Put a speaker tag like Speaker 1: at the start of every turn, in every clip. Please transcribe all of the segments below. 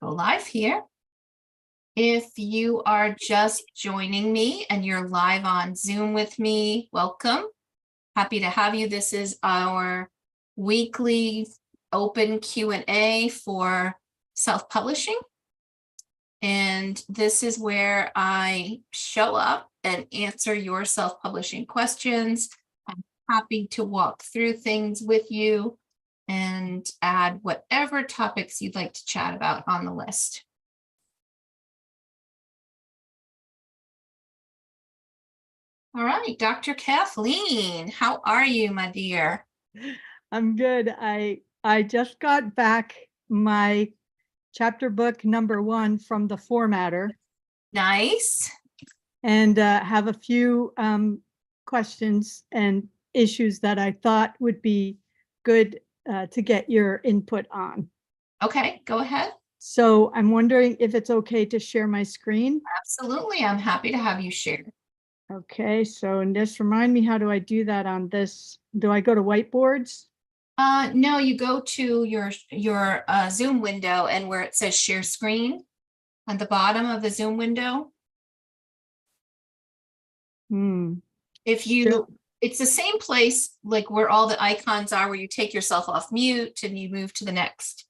Speaker 1: Go live here. If you are just joining me and you're live on Zoom with me, welcome. Happy to have you. This is our weekly open Q&A for self-publishing. And this is where I show up and answer your self-publishing questions. I'm happy to walk through things with you and add whatever topics you'd like to chat about on the list. All right, Dr. Kathleen, how are you, my dear?
Speaker 2: I'm good. I just got back my chapter book number 1 from the formatter.
Speaker 1: Nice.
Speaker 2: And have a few questions and issues that I thought would be good to get your input on.
Speaker 1: Okay, go ahead.
Speaker 2: So I'm wondering if it's okay to share my screen.
Speaker 1: Absolutely, I'm happy to have you share.
Speaker 2: Okay, so and just remind me, how do I do that on this? Do I go to whiteboards?
Speaker 1: No, you go to your Zoom window, and where it says share screen at the bottom of the Zoom window. If you, it's the same place like where all the icons are, where you take yourself off mute and you move to the next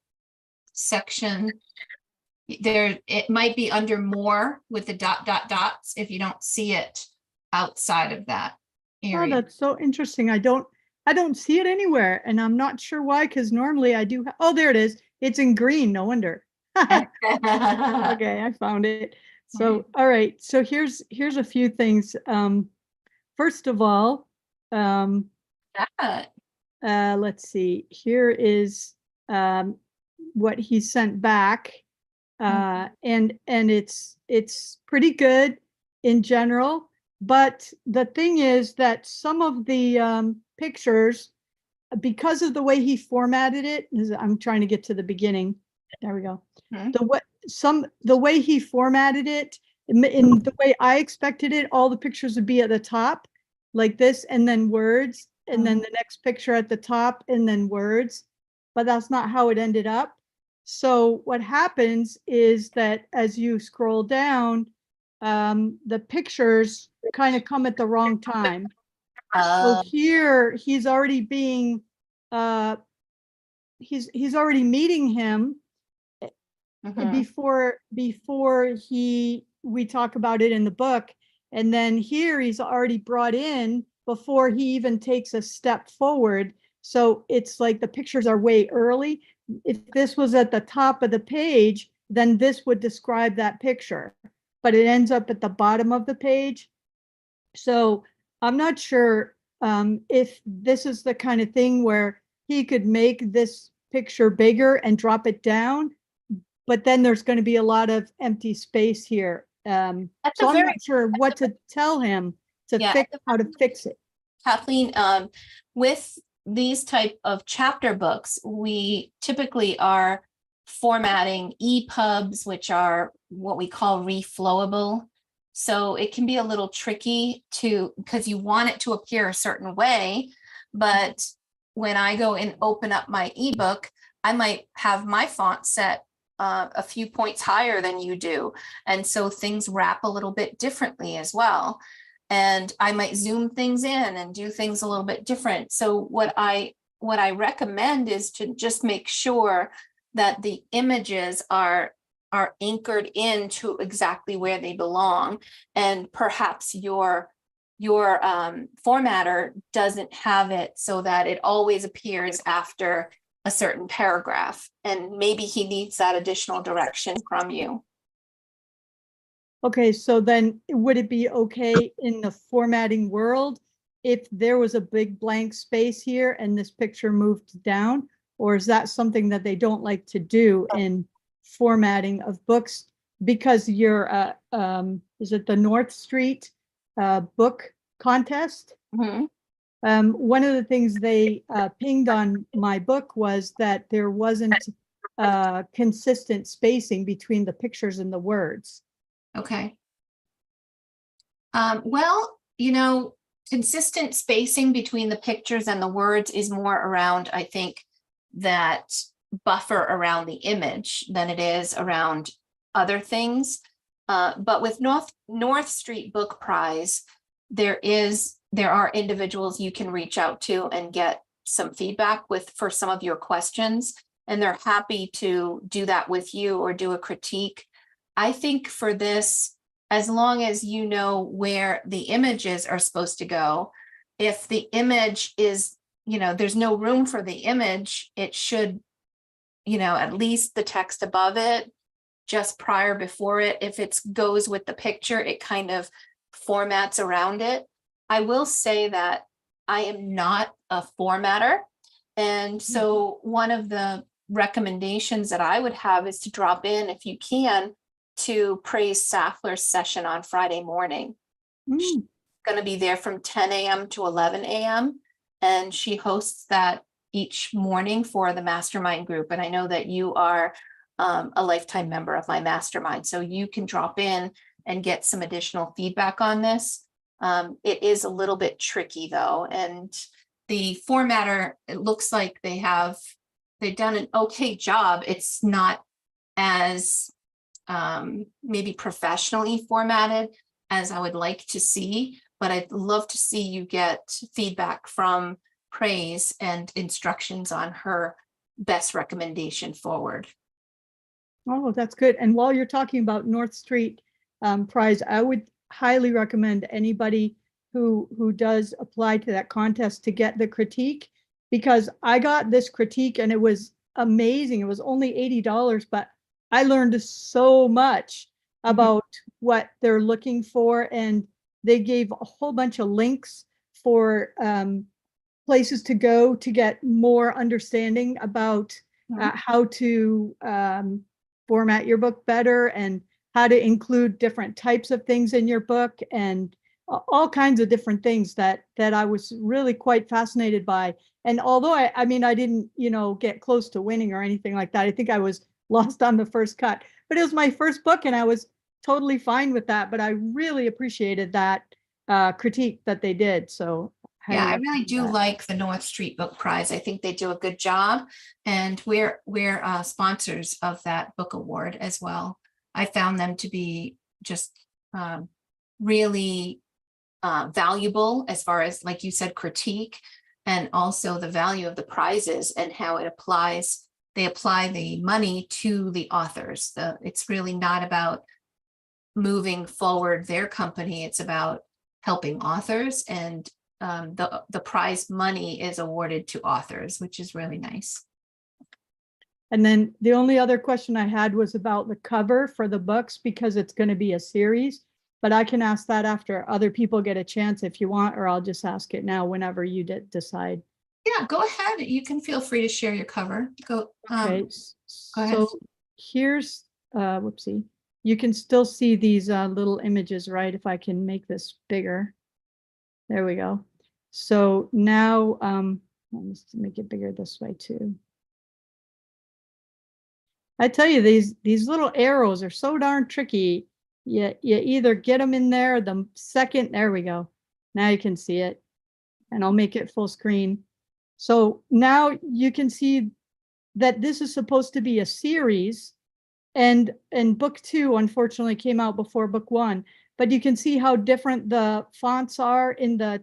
Speaker 1: section. There, it might be under more with the dots if you don't see it outside of that area.
Speaker 2: Oh, that's so interesting. I don't see it anywhere, and I'm not sure why, because normally I do. Oh, there it is. It's in green. No wonder. Okay, I found it. So, all right. So here's a few things. First of all, let's see. Here is what he sent back, and it's pretty good in general. But the thing is that some of the pictures, because of the way he formatted it, I'm trying to get to the beginning. There we go. The way he formatted it, in the way I expected it, all the pictures would be at the top like this, and then words, and then the next picture at the top, and then words. But that's not how it ended up. So what happens is that as you scroll down, the pictures kind of come at the wrong time. So here he's already being he's already meeting him before we talk about it in the book, and then here he's already brought in before he even takes a step forward. So it's like the pictures are way early. If this was at the top of the page, then this would describe that picture, but it ends up at the bottom of the page. So I'm not sure if this is the kind of thing where he could make this picture bigger and drop it down, but then there's going to be a lot of empty space here. So I'm not sure what to tell him to fix, how to fix it.
Speaker 1: Kathleen, with these type of chapter books, we typically are formatting EPUBs, which are what we call reflowable. So it can be a little tricky because you want it to appear a certain way, but when I go and open up my ebook, I might have my font set a few points higher than you do. And so things wrap a little bit differently as well. And I might zoom things in and do things a little bit different. So what I recommend is to just make sure that the images are anchored into exactly where they belong, and perhaps your formatter doesn't have it so that it always appears after a certain paragraph, and maybe he needs that additional direction from you.
Speaker 2: Okay, so then would it be okay in the formatting world if there was a big blank space here and this picture moved down? Or is that something that they don't like to do in formatting of books? Because you're, is it the North Street book contest? One of the things they pinged on my book was that there wasn't consistent spacing between the pictures and the words.
Speaker 1: Okay. Well, consistent spacing between the pictures and the words is more around, I think, that buffer around the image than it is around other things. But with North Street Book Prize, there are individuals you can reach out to and get some feedback for some of your questions, and they're happy to do that with you or do a critique. I think for this, as long as you know where the images are supposed to go, if the image is, there's no room for the image, it should, at least the text above it, just before it, if it goes with the picture, it kind of formats around it. I will say that I am not a formatter. And so one of the recommendations that I would have is to drop in, if you can, to Praise Saffler's session on Friday morning. She's going to be there from 10 a.m. to 11 a.m. And she hosts that each morning for the mastermind group. And I know that you are a lifetime member of my mastermind, so you can drop in and get some additional feedback on this. It is a little bit tricky though, and the formatter, it looks like they've done an okay job. It's not as maybe professionally formatted as I would like to see, but I'd love to see you get feedback from Praise and instructions on her best recommendation forward.
Speaker 2: Oh, that's good. And while you're talking about North Street Prize, I would highly recommend anybody who does apply to that contest to get the critique, because I got this critique and it was amazing. It was only $80, but I learned so much about what they're looking for, and they gave a whole bunch of links for places to go to get more understanding about how to format your book better, and how to include different types of things in your book, and all kinds of different things that I was really quite fascinated by. And although I mean, I didn't, get close to winning or anything like that. I think I was lost on the first cut, but it was my first book and I was totally fine with that. But I really appreciated that critique that they did. So
Speaker 1: yeah, I really do like the North Street Book Prize. I think they do a good job, and we're sponsors of that book award as well. I found them to be just really valuable as far as, like you said, critique, and also the value of the prizes and how it applies. They apply the money to the authors. It's really not about moving forward their company. It's about helping authors, and the prize money is awarded to authors, which is really nice.
Speaker 2: And then the only other question I had was about the cover for the books, because it's going to be a series, but I can ask that after other people get a chance if you want, or I'll just ask it now whenever you decide.
Speaker 1: Yeah, go ahead. You can feel free to share your cover. Go
Speaker 2: Okay,
Speaker 1: go ahead.
Speaker 2: so here's, whoopsie. You can still see these little images, right? If I can make this bigger. There we go. So now, let's make it bigger this way too. I tell you, these little arrows are so darn tricky. You either get them in there the second, there we go. Now you can see it, and I'll make it full screen. So now you can see that this is supposed to be a series, and book 2 unfortunately came out before book 1, but you can see how different the fonts are in the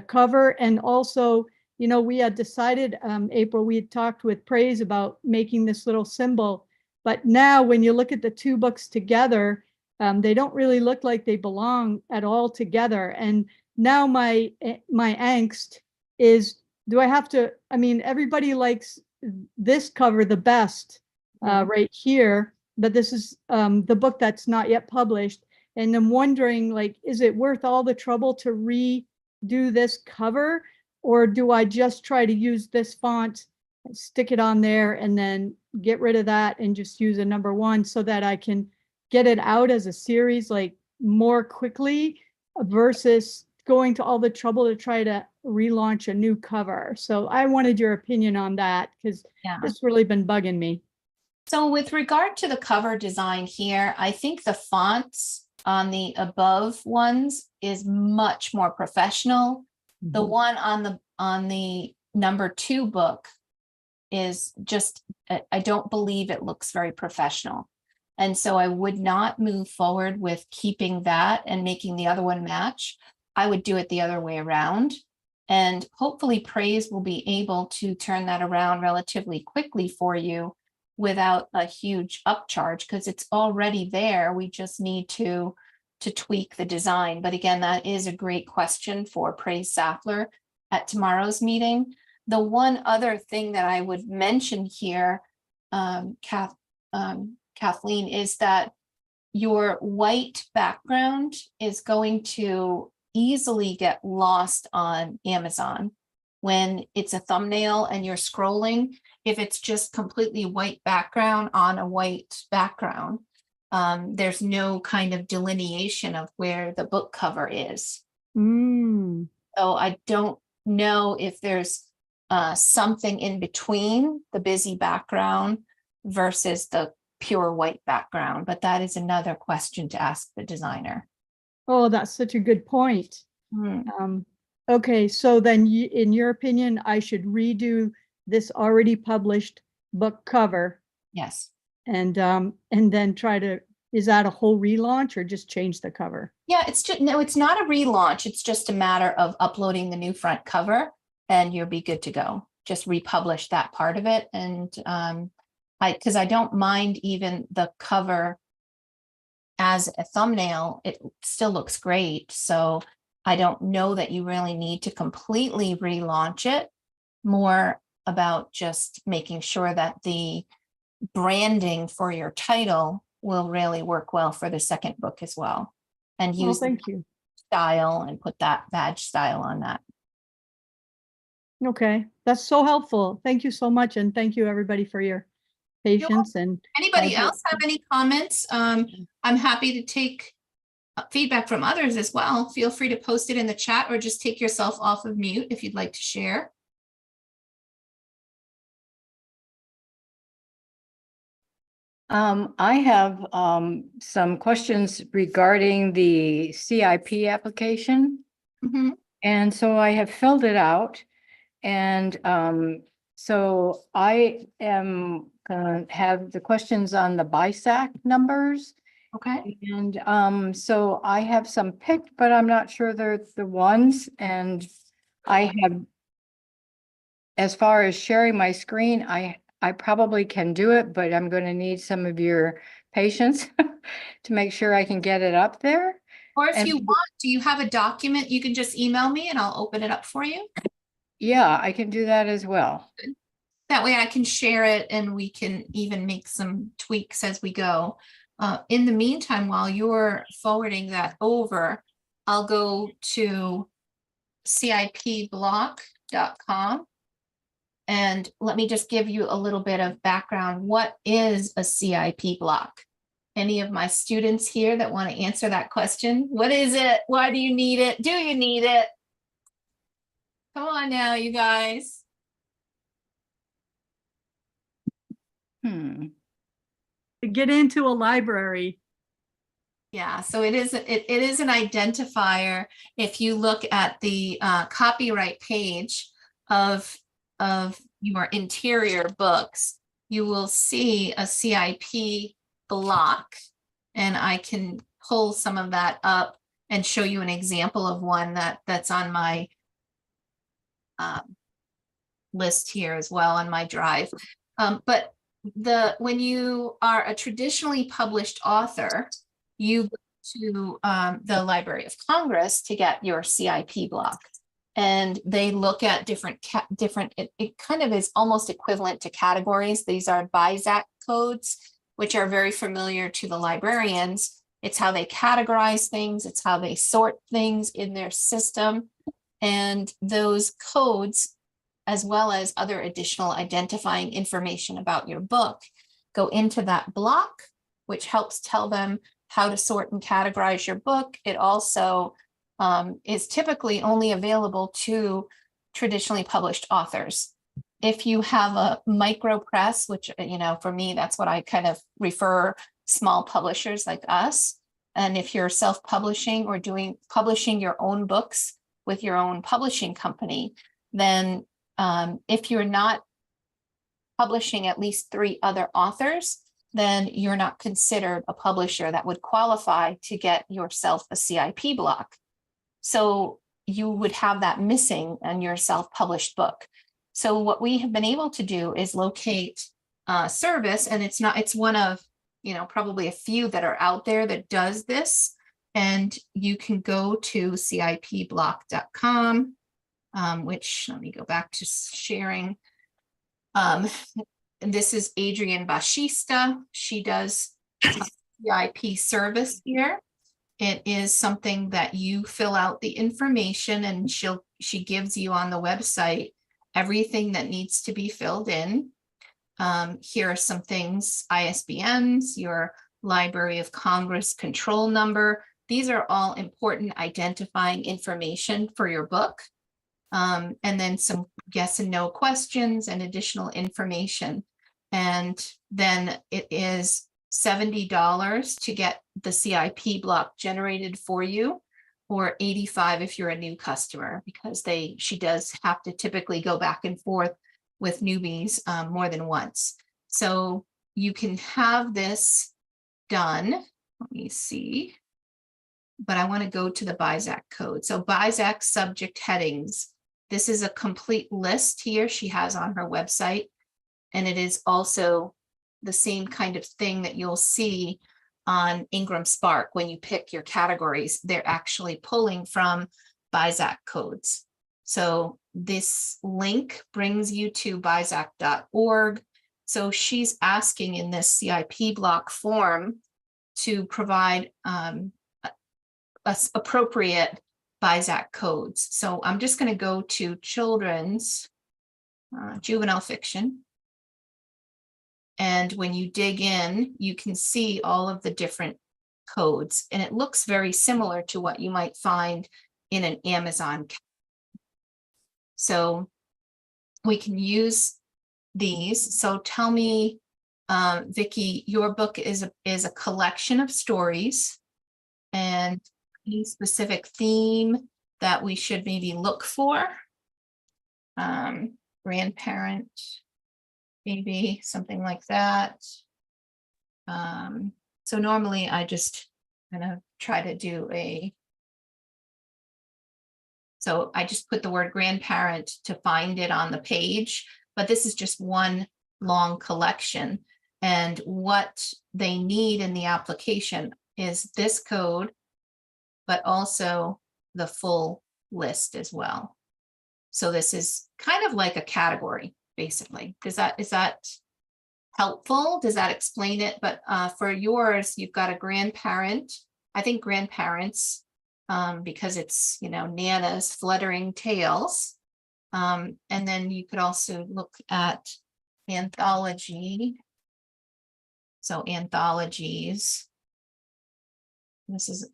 Speaker 2: cover. And also, we had decided, April, we had talked with Praise about making this little symbol, but now when you look at the 2 books together, they don't really look like they belong at all together. And now my angst is, do I have to, I mean, everybody likes this cover the best right here, but this is the book that's not yet published. And I'm wondering, like, is it worth all the trouble to redo this cover? Or do I just try to use this font, stick it on there, and then get rid of that and just use a number 1 so that I can get it out as a series like more quickly versus going to all the trouble to try to relaunch a new cover? So I wanted your opinion on that, because it's really been bugging me.
Speaker 1: So with regard to the cover design here, I think the fonts on the above ones is much more professional. The one on the number 2 book is just, I don't believe it looks very professional. And so I would not move forward with keeping that and making the other one match. I would do it the other way around. And hopefully Praise will be able to turn that around relatively quickly for you without a huge upcharge, because it's already there. We just need to tweak the design. But again, that is a great question for Praise Saffler at tomorrow's meeting. The one other thing that I would mention here, Kathleen, is that your white background is going to easily get lost on Amazon when it's a thumbnail and you're scrolling. If it's just completely white background on a white background, there's no kind of delineation of where the book cover is.
Speaker 2: Mm.
Speaker 1: So I don't know if there's something in between the busy background versus the pure white background, but that is another question to ask the designer.
Speaker 2: Oh, that's such a good point. Okay, so then in your opinion, I should redo this already published book cover
Speaker 1: Yes.
Speaker 2: and then try to, is that a whole relaunch or just change the cover?
Speaker 1: Yeah, it's just, no, it's not a relaunch. It's just a matter of uploading the new front cover and you'll be good to go. Just republish that part of it. And because I don't mind even the cover as a thumbnail, it still looks great. So I don't know that you really need to completely relaunch it. More about just making sure that the branding for your title will really work well for the second book as well. And
Speaker 2: Well,
Speaker 1: use the
Speaker 2: thank you.
Speaker 1: style and put that badge style on that.
Speaker 2: Okay, that's so helpful. Thank you so much. And thank you everybody for your patience. And
Speaker 1: Anybody else have any comments? I'm happy to take feedback from others as well. Feel free to post it in the chat or just take yourself off of mute if you'd like to share.
Speaker 3: I have some questions regarding the CIP application.
Speaker 1: Mhm.
Speaker 3: And so I have filled it out. And so I am gonna have the questions on the BISAC numbers.
Speaker 1: Okay.
Speaker 3: And so I have some picked, but I'm not sure they're the ones. And I have, as far as sharing my screen, I probably can do it, but I'm going to need some of your patience to make sure I can get it up there.
Speaker 1: Or if
Speaker 3: And-
Speaker 1: you want, do you have a document? You can just email me and I'll open it up for you.
Speaker 3: Yeah, I can do that as well.
Speaker 1: That way I can share it and we can even make some tweaks as we go. In the meantime, while you're forwarding that over, I'll go to cipblock.com. And let me just give you a little bit of background. What is a CIP block? Any of my students here that want to answer that question? What is it? Why do you need it? Do you need it? Come on now, you guys.
Speaker 2: to get into a library.
Speaker 1: Yeah, so it is an identifier. If you look at the copyright page of your interior books, you will see a CIP block, and I can pull some of that up and show you an example of one that's on my list here as well on my drive. But when you are a traditionally published author, you go to the Library of Congress to get your CIP block. And they look at different, it kind of is almost equivalent to categories. These are BISAC codes, which are very familiar to the librarians. It's how they categorize things. It's how they sort things in their system. And those codes, as well as other additional identifying information about your book, go into that block, which helps tell them how to sort and categorize your book. It also is typically only available to traditionally published authors. If you have a micro press, which, for me, that's what I kind of refer small publishers like us. And if you're self-publishing or publishing your own books with your own publishing company, then if you're not publishing at least 3 other authors, then you're not considered a publisher that would qualify to get yourself a CIP block. So you would have that missing on your self-published book. So what we have been able to do is locate a service, and it's one of, probably a few that are out there that does this. And you can go to cipblock.com, which, let me go back to sharing. And this is Adrienne Bashista. She does CIP service here. It is something that you fill out the information, and she gives you on the website everything that needs to be filled in. Here are some things: ISBNs, your Library of Congress control number. These are all important identifying information for your book. And then some yes and no questions and additional information. And then it is $70 to get the CIP block generated for you, or $85 if you're a new customer, because she does have to typically go back and forth with newbies more than once. So you can have this done. Let me see. But I want to go to the BISAC code. So BISAC subject headings. This is a complete list here she has on her website. And it is also the same kind of thing that you'll see on Ingram Spark when you pick your categories. They're actually pulling from BISAC codes. So this link brings you to bisac.org. So she's asking in this CIP block form to provide appropriate BISAC codes. So I'm just going to go to children's juvenile fiction. And when you dig in, you can see all of the different codes, and it looks very similar to what you might find in an Amazon. So we can use these. So tell me, Vicki, your book is a collection of stories, and any specific theme that we should maybe look for? Grandparent, maybe something like that. So normally I just kind of try to do so I just put the word grandparent to find it on the page, but this is just one long collection. And what they need in the application is this code, but also the full list as well. So this is kind of like a category, basically. Is that helpful? Does that explain it? But for yours, you've got a grandparent. I think grandparents, because it's, Nana's Fluttering Tales. And then you could also look at anthology. So anthologies. This is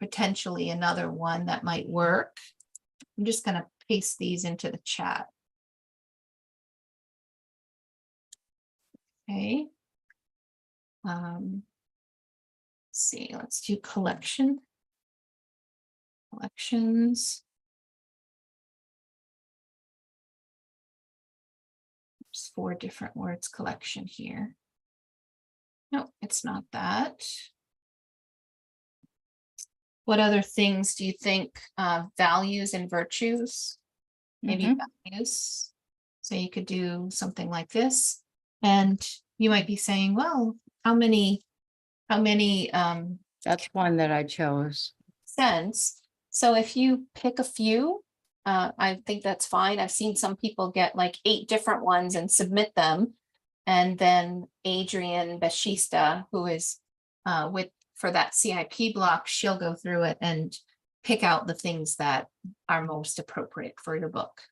Speaker 1: potentially another one that might work. I'm just going to paste these into the chat. Okay. Let's see, let's do collections. There's 4 different words collection here. No, it's not that. What other things do you think? Values and virtues? Maybe values. So you could do something like this. And you might be saying, well, how many
Speaker 3: That's one that I chose.
Speaker 1: cents? So if you pick a few, I think that's fine. I've seen some people get like 8 different ones and submit them. And then Adrienne Bashista, who is for that CIP block, she'll go through it and pick out the things that are most appropriate for your book.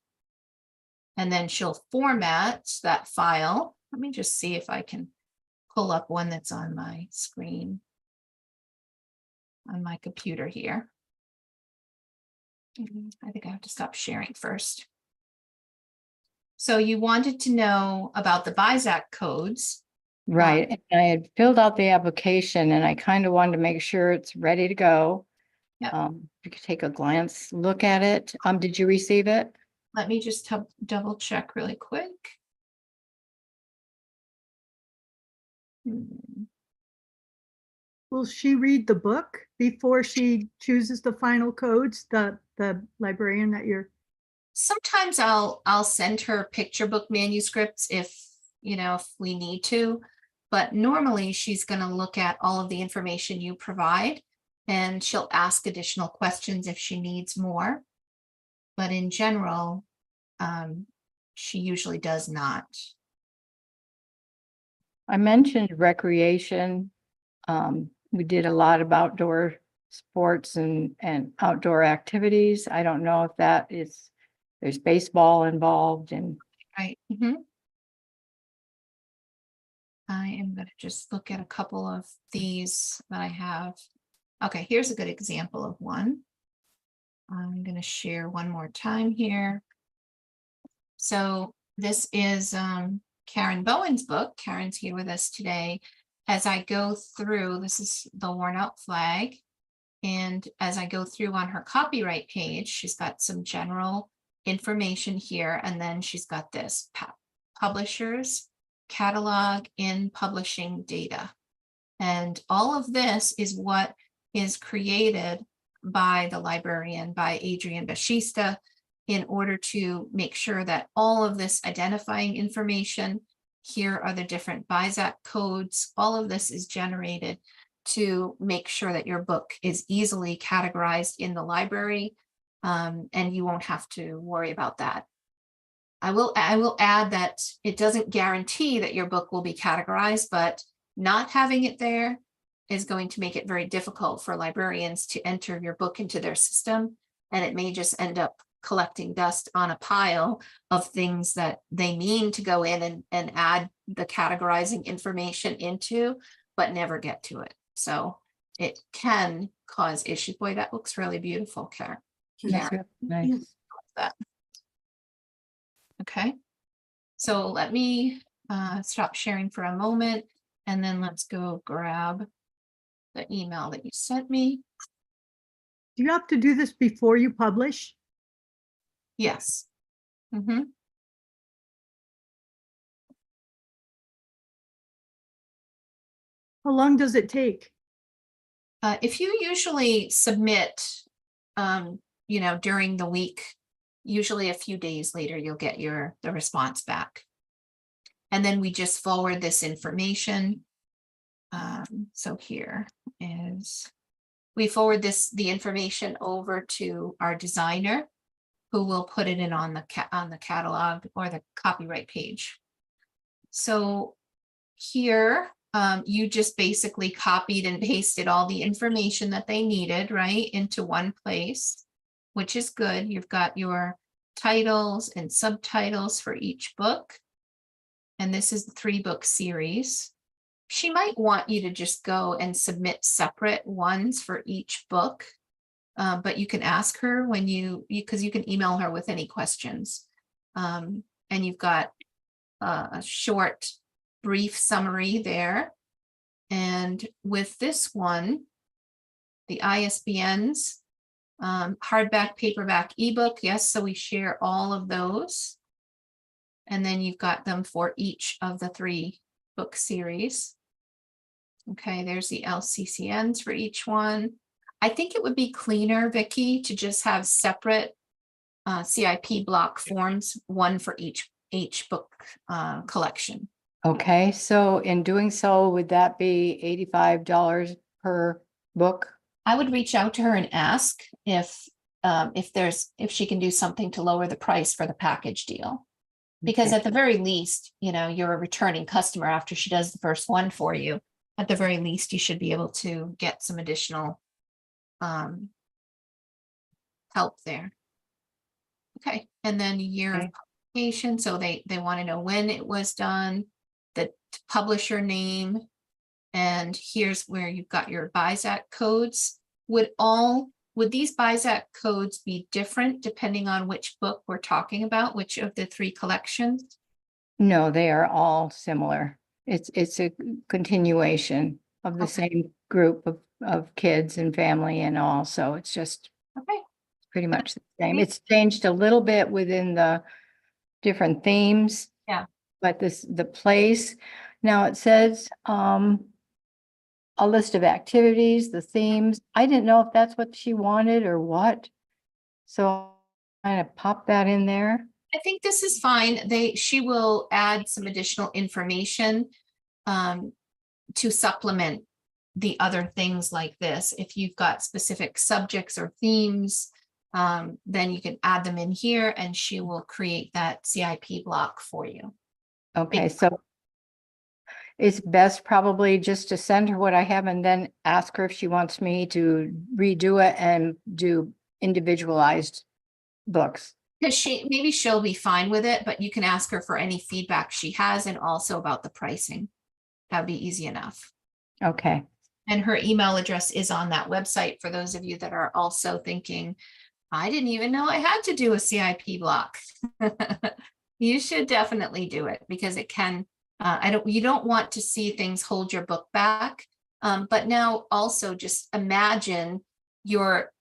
Speaker 1: And then she'll format that file. Let me just see if I can pull up one that's on my screen, on my computer here. I think I have to stop sharing first. So you wanted to know about the BISAC codes.
Speaker 3: Right. And I had filled out the application and I kind of wanted to make sure it's ready to go.
Speaker 1: Yeah.
Speaker 3: You could take a look at it. Did you receive it?
Speaker 1: Let me just double check really quick.
Speaker 2: Will she read the book before she chooses the final codes, the librarian that you're?
Speaker 1: Sometimes I'll send her picture book manuscripts if we need to, but normally she's going to look at all of the information you provide and she'll ask additional questions if she needs more. But in general, she usually does not.
Speaker 3: I mentioned recreation. We did a lot of outdoor sports and outdoor activities. I don't know if that is, there's baseball involved and.
Speaker 1: Right. I am going to just look at a couple of these that I have. Okay, here's a good example of one. I'm going to share one more time here. So this is Karen Bowen's book. Karen's here with us today. As I go through, this is the worn out flag. And as I go through on her copyright page, she's got some general information here. And then she's got this publishers, catalog, in publishing data. And all of this is what is created by the librarian, by Adrienne Bashista, in order to make sure that all of this identifying information, here are the different BISAC codes, all of this is generated to make sure that your book is easily categorized in the library, and you won't have to worry about that. I will add that it doesn't guarantee that your book will be categorized, but not having it there is going to make it very difficult for librarians to enter your book into their system, and it may just end up collecting dust on a pile of things that they mean to go in and add the categorizing information into, but never get to it. So it can cause issues. Boy, that looks really beautiful, Karen.
Speaker 3: That's really nice.
Speaker 1: That. Okay, so let me stop sharing for a moment, and then let's go grab the email that you sent me.
Speaker 2: Do you have to do this before you publish?
Speaker 1: Yes.
Speaker 2: How long does it take?
Speaker 1: If you usually submit, during the week, usually a few days later, you'll get the response back. And then we just forward this information. So here is, we forward the information over to our designer, who will put it in on the catalog or the copyright page. So here, you just basically copied and pasted all the information that they needed, right, into one place, which is good. You've got your titles and subtitles for each book. And this is the 3-book series. She might want you to just go and submit separate ones for each book. But you can ask her because you can email her with any questions. And you've got a short, brief summary there. And with this one, the ISBNs, hardback, paperback, ebook, yes, so we share all of those. And then you've got them for each of the 3-book series. Okay, there's the LCCNs for each one. I think it would be cleaner, Vicki, to just have separate CIP block forms, one for each book collection.
Speaker 3: Okay, so in doing so, would that be $85 per book?
Speaker 1: I would reach out to her and ask if she can do something to lower the price for the package deal. Because
Speaker 3: Okay.
Speaker 1: at the very least, you're a returning customer after she does the first one for you. At the very least, you should be able to get some additional help there. Okay, and then year of publication. So they want to know when it was done, the publisher name, and here's where you've got your BISAC codes. Would these BISAC codes be different depending on which book we're talking about, which of the 3 collections?
Speaker 3: No, they are all similar. It's a continuation of the
Speaker 1: Okay.
Speaker 3: same group of kids and family and all, so it's just.
Speaker 1: Okay.
Speaker 3: pretty much the same. It's changed a little bit within the different themes.
Speaker 1: Yeah.
Speaker 3: But the place, now it says, a list of activities, the themes. I didn't know if that's what she wanted or what. So kind of pop that in there.
Speaker 1: I think this is fine. She will add some additional information to supplement the other things like this. If you've got specific subjects or themes, then you can add them in here and she will create that CIP block for you.
Speaker 3: Okay, so it's best probably just to send her what I have and then ask her if she wants me to redo it and do individualized books.
Speaker 1: Because maybe she'll be fine with it, but you can ask her for any feedback she has and also about the pricing. That'd be easy enough.
Speaker 3: Okay.
Speaker 1: And her email address is on that website for those of you that are also thinking, I didn't even know I had to do a CIP block. You should definitely do it because it can, you don't want to see things hold your book back. But now also just imagine you're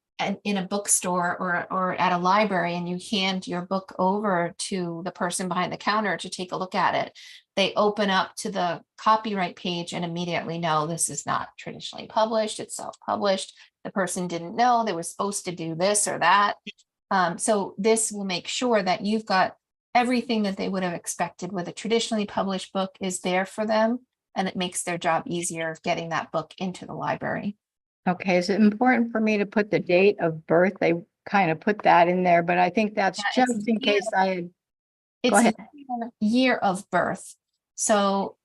Speaker 1: in a bookstore or at a library and you hand your book over to the person behind the counter to take a look at it. They open up to the copyright page and immediately know this is not traditionally published, it's self-published. The person didn't know they were supposed to do this or that. So this will make sure that you've got everything that they would have expected with a traditionally published book is there for them, and it makes their job easier of getting that book into the library.
Speaker 3: Okay, is it important for me to put the date of birth? They kind of put that in there, but I think that's
Speaker 1: Yeah,
Speaker 3: just in case I had.
Speaker 1: It's
Speaker 3: ahead.
Speaker 1: year of birth. So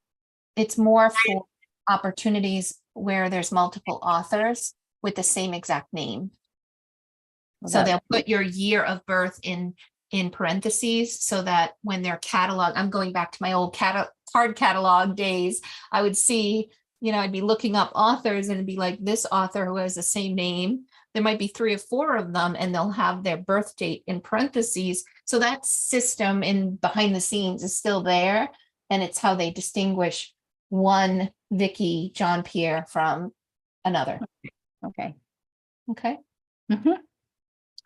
Speaker 1: it's more for opportunities where there's multiple authors with the same exact name.
Speaker 3: Well,
Speaker 1: So
Speaker 3: that-
Speaker 1: they'll put your year of birth in parentheses so that when their catalog, I'm going back to my old card catalog days, I would see, I'd be looking up authors and it'd be like this author who has the same name. There might be 3 or 4 of them and they'll have their birth date in parentheses. So that system in behind the scenes is still there. And it's how they distinguish one Vicky John Pierre from another.
Speaker 3: Okay.
Speaker 1: Okay.
Speaker 3: Mhm.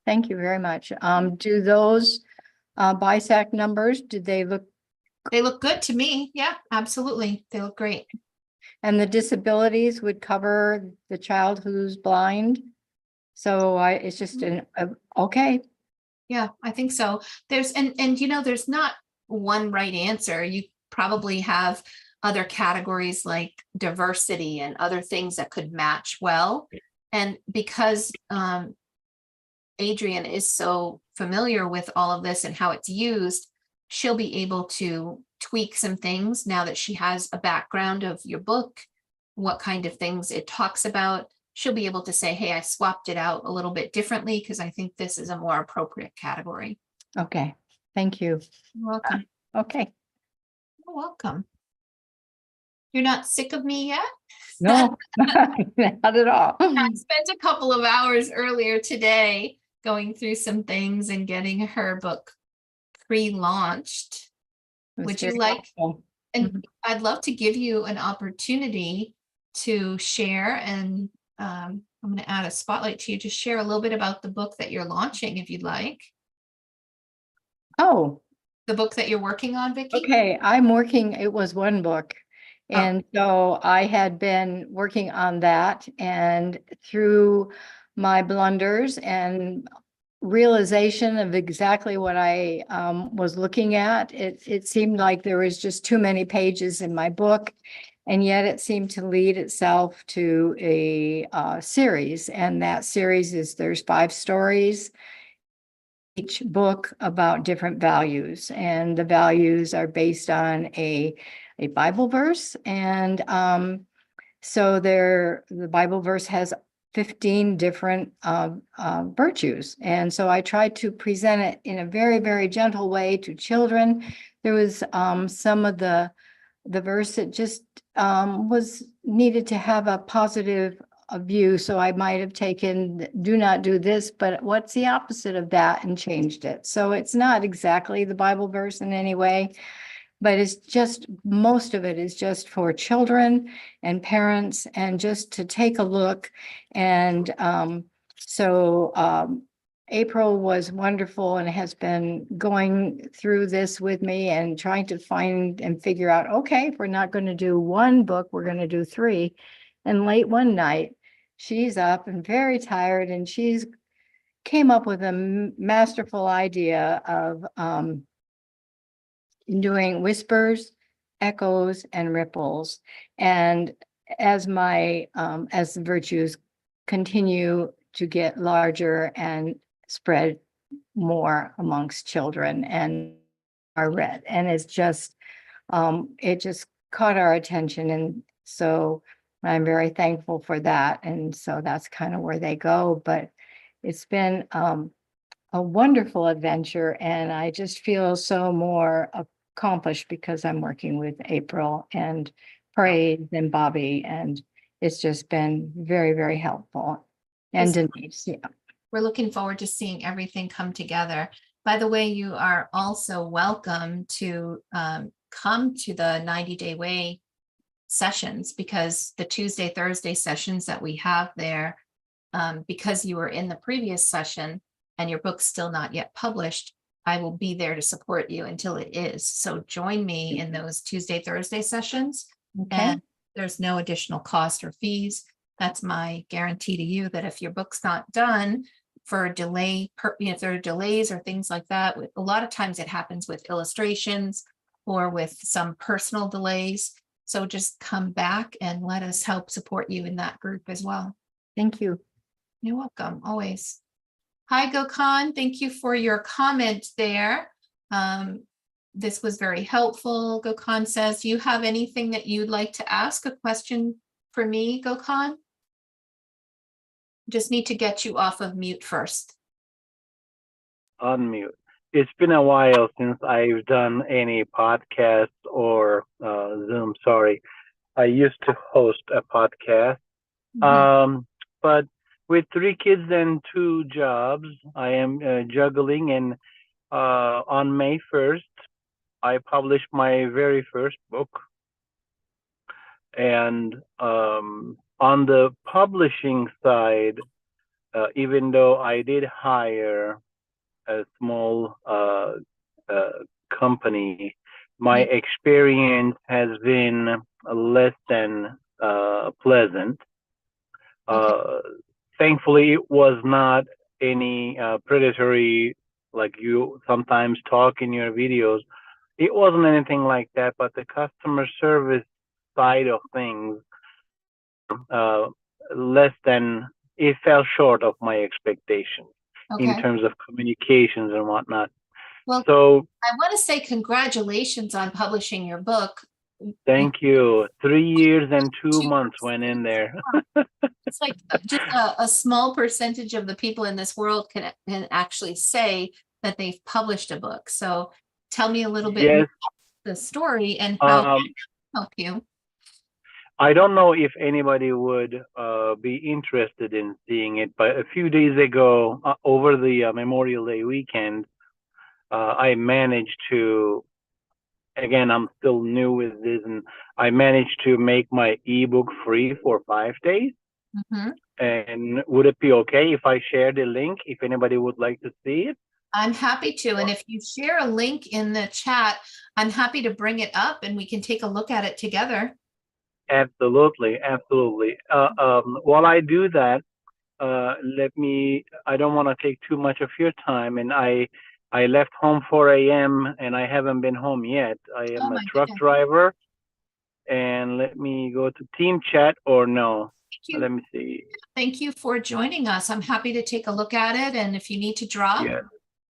Speaker 3: Thank you very much. Do those BISAC numbers, do they look,
Speaker 1: They look good to me. Yeah, absolutely. They look great.
Speaker 3: and the disabilities would cover the child who's blind? So it's just okay.
Speaker 1: Yeah, I think so. There's there's not one right answer. You probably have other categories like diversity and other things that could match well. And because Adrian is so familiar with all of this and how it's used, she'll be able to tweak some things now that she has a background of your book, what kind of things it talks about. She'll be able to say, hey, I swapped it out a little bit differently because I think this is a more appropriate category.
Speaker 3: Okay, thank you.
Speaker 1: You're welcome.
Speaker 3: Okay,
Speaker 1: You're welcome. You're not sick of me yet?
Speaker 3: no, not at all.
Speaker 1: I spent a couple of hours earlier today going through some things and getting her book pre-launched.
Speaker 3: It was
Speaker 1: Would you
Speaker 3: very
Speaker 1: like,
Speaker 3: helpful.
Speaker 1: and I'd love to give you an opportunity to share, and I'm going to add a spotlight to you to share a little bit about the book that you're launching, if you'd like.
Speaker 3: Oh,
Speaker 1: The book that you're working on, Vicki?
Speaker 3: okay, it was one book. And so I had been working on that, and through my blunders and realization of exactly what I was looking at, it seemed like there was just too many pages in my book. And yet it seemed to lead itself to a series. And that series is there's 5 stories, each book about different values. And the values are based on a Bible verse. And so the Bible verse has 15 different virtues. And so I tried to present it in a very, very gentle way to children. There was some of the verse that just was needed to have a positive view. So I might have taken, do not do this, but what's the opposite of that, and changed it. So it's not exactly the Bible verse in any way, but it's just, most of it is just for children and parents, and just to take a look. And April was wonderful and has been going through this with me and trying to find and figure out, okay, if we're not going to do one book, we're going to do three. And late one night, she's up and very tired, and she's came up with a masterful idea of doing whispers, echoes, and ripples. And as as the virtues continue to get larger and spread more amongst children and are read, and it just caught our attention, and so I'm very thankful for that. And so that's kind of where they go, but it's been a wonderful adventure, and I just feel so more accomplished because I'm working with April and Praise and Bobby, and it's just been very, very helpful. And Denise, yeah.
Speaker 1: We're looking forward to seeing everything come together. By the way, you are also welcome to come to the 90-Day Way sessions, because the Tuesday, Thursday sessions that we have there, because you were in the previous session and your book's still not yet published, I will be there to support you until it is. So join me in those Tuesday, Thursday sessions.
Speaker 3: Okay.
Speaker 1: And there's no additional cost or fees. That's my guarantee to you, that if your book's not done for a delay, if there are delays or things like that, a lot of times it happens with illustrations or with some personal delays. So just come back and let us help support you in that group as well.
Speaker 3: Thank you.
Speaker 1: You're welcome, always. Hi, Gokhan. Thank you for your comment there. This was very helpful. Gokhan says, do you have anything that you'd like to ask? A question for me, Gokhan? Just need to get you off of mute first.
Speaker 4: Unmute. It's been a while since I've done any podcast or Zoom. Sorry. I used to host a podcast. But with 3 kids and 2 jobs, I am juggling. And on May 1st, I published my very first book. And on the publishing side, even though I did hire a small company, my experience has been less than pleasant. Thankfully, it was not any predatory, like you sometimes talk in your videos. It wasn't anything like that, but the customer service side of things, it fell short of my expectations in terms of communications and whatnot.
Speaker 1: Well,
Speaker 4: so
Speaker 1: I want to say congratulations on publishing your book.
Speaker 4: Thank you. 3 years and 2 months went in there.
Speaker 1: It's like just a small percentage of the people in this world can actually say that they've published a book. So tell me a little bit
Speaker 4: Yes.
Speaker 1: about the story and how it help you.
Speaker 4: I don't know if anybody would be interested in seeing it, but a few days ago, over the Memorial Day weekend, I managed to, again, I'm still new with this, and I managed to make my ebook free for 5 days. And would it be okay if I share the link, if anybody would like to see it?
Speaker 1: I'm happy to. And if you share a link in the chat, I'm happy to bring it up and we can take a look at it together.
Speaker 4: Absolutely, absolutely. While I do that, I don't want to take too much of your time, and I left home 4 a.m. and I haven't been home yet. I am a truck driver, and let me go to team chat or no. Let me see.
Speaker 1: Thank you for joining us. I'm happy to take a look at it, and if you need to drop.
Speaker 4: Yeah.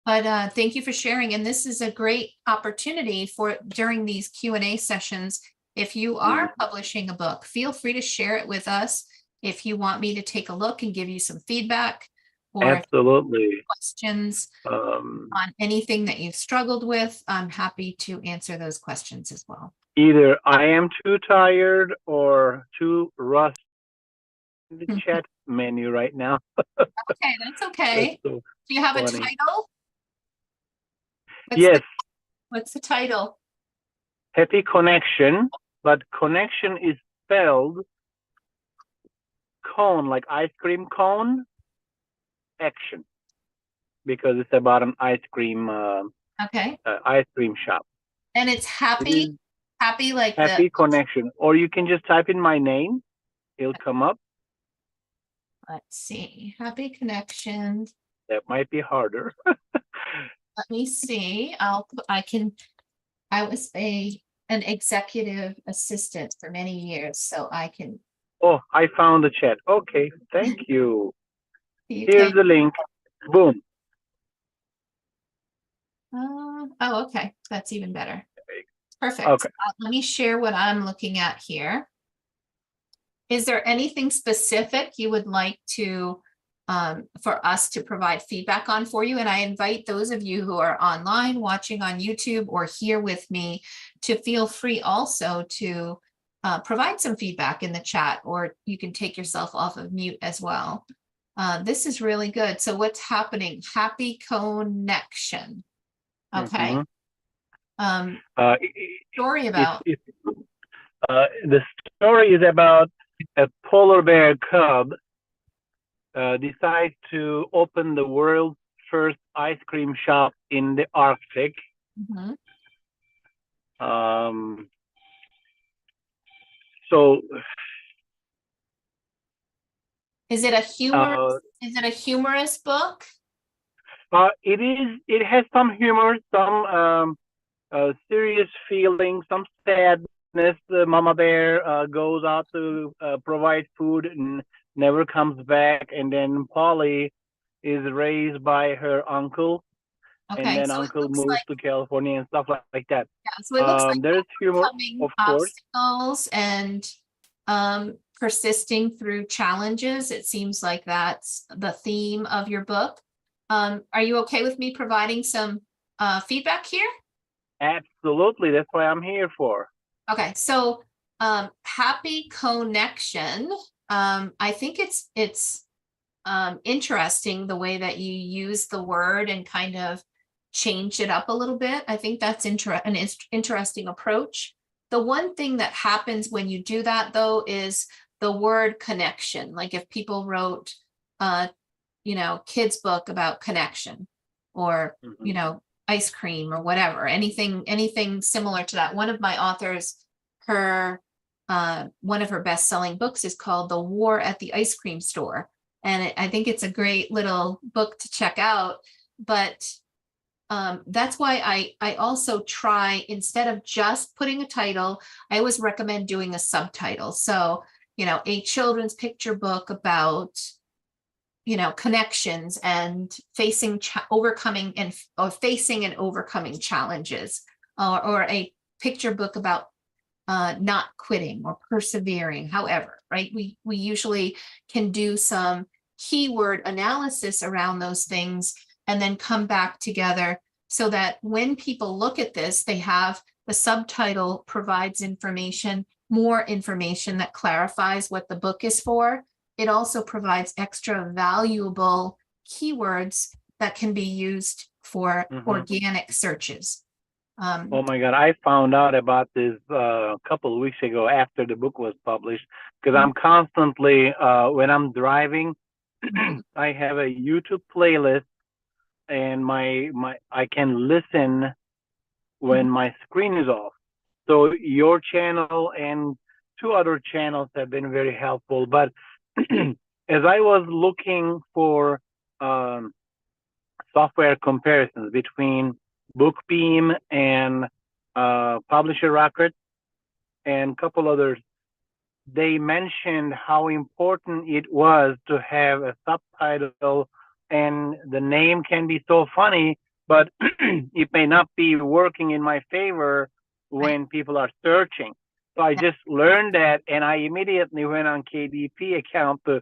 Speaker 1: But thank you for sharing. And this is a great opportunity for during these Q&A sessions. If you are publishing a book, feel free to share it with us. If you want me to take a look and give you some feedback, or
Speaker 4: absolutely
Speaker 1: questions on anything that you've struggled with, I'm happy to answer those questions as well.
Speaker 4: Either I am too tired or too rusty in the chat menu right now.
Speaker 1: Okay, that's okay.
Speaker 4: That's so
Speaker 1: Do you have
Speaker 4: funny.
Speaker 1: a title?
Speaker 4: Yes.
Speaker 1: What's the title?
Speaker 4: Happy Connection, but connection is spelled cone, like ice cream cone, action. because it's about an ice cream shop.
Speaker 1: And it's
Speaker 4: It
Speaker 1: happy,
Speaker 4: is
Speaker 1: happy like
Speaker 4: Happy Connection, or you can just type in my name. It'll come up.
Speaker 1: let's see, Happy Connection.
Speaker 4: That might be harder.
Speaker 1: Let me see. I was an executive assistant for many years, so I can.
Speaker 4: Oh, I found the chat. Okay, thank you.
Speaker 1: You
Speaker 4: Here's
Speaker 1: can,
Speaker 4: the link. Boom.
Speaker 1: oh, okay, that's even better. Perfect.
Speaker 4: Okay.
Speaker 1: Let me share what I'm looking at here. Is there anything specific you would like to for us to provide feedback on for you? And I invite those of you who are online, watching on YouTube, or here with me to feel free also to provide some feedback in the chat, or you can take yourself off of mute as well. This is really good. So what's happening? Happy Connection. Okay. Story about.
Speaker 4: The story is about a polar bear cub decides to open the world's first ice cream shop in the Arctic.
Speaker 1: Mhm.
Speaker 4: So
Speaker 1: Is it a humorous book?
Speaker 4: it has some humor, some serious feelings, some sadness. The mama bear goes out to provide food and never comes back, and then Polly is raised by her uncle, and
Speaker 1: Okay,
Speaker 4: then
Speaker 1: so it
Speaker 4: uncle
Speaker 1: looks
Speaker 4: moves
Speaker 1: like,
Speaker 4: to California and stuff like that.
Speaker 1: yeah, so it looks like
Speaker 4: There's humor,
Speaker 1: overcoming
Speaker 4: of course.
Speaker 1: obstacles and persisting through challenges. It seems like that's the theme of your book. Are you okay with me providing some feedback here?
Speaker 4: Absolutely, that's what I'm here for.
Speaker 1: Okay, so Happy Connection. I think it's interesting the way that you use the word and kind of change it up a little bit. I think that's an interesting approach. The one thing that happens when you do that, though, is the word connection. Like if people wrote, kids book about connection, or ice cream or whatever, anything similar to that. One of my authors, one of her best-selling books is called The War at the Ice Cream Store. And I think it's a great little book to check out. But that's why I also try, instead of just putting a title, I always recommend doing a subtitle. So, a children's picture book about, connections and facing and overcoming challenges, or a picture book about not quitting or persevering. However, right, we usually can do some keyword analysis around those things and then come back together so that when people look at this, they have the subtitle provides more information that clarifies what the book is for. It also provides extra valuable keywords that can be used for organic searches.
Speaker 4: Oh my God, I found out about this a couple of weeks ago after the book was published, because I'm constantly, when I'm driving, I have a YouTube playlist, and I can listen when my screen is off. So your channel and 2 other channels have been very helpful. But as I was looking for software comparisons between BookBeam and Publisher Rocket and a couple others, they mentioned how important it was to have a subtitle, and the name can be so funny, but it may not be working in my favor when people are searching. So I just learned that, and I immediately went on KDP account to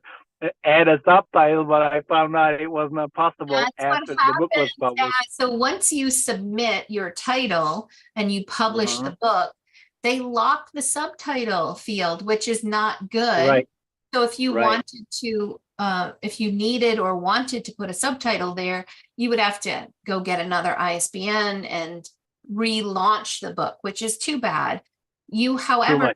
Speaker 4: add a subtitle, but I found out it was not possible after the book was published.
Speaker 1: So once you submit your title and you publish the book, they lock the subtitle field, which is not good.
Speaker 4: Right.
Speaker 1: So if you wanted to, if you needed or wanted to put a subtitle there, you would have to go get another ISBN and relaunch the book, which is too bad. You, however,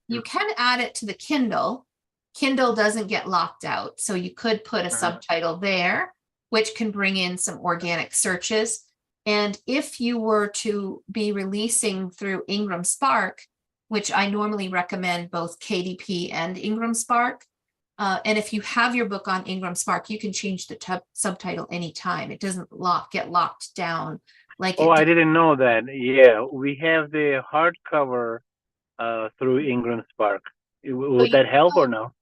Speaker 1: you can add it to the Kindle. Kindle doesn't get locked out, so you could put a subtitle there. which can bring in some organic searches. And if you were to be releasing through Ingram Spark, which I normally recommend both KDP and Ingram Spark, and if you have your book on Ingram Spark, you can change the subtitle anytime. It doesn't get locked down like
Speaker 4: Oh,
Speaker 1: it
Speaker 4: I
Speaker 1: did.
Speaker 4: didn't know that. Yeah, we have the hardcover through Ingram Spark.
Speaker 1: So
Speaker 4: Would
Speaker 1: you
Speaker 4: that help
Speaker 1: could-
Speaker 4: or no?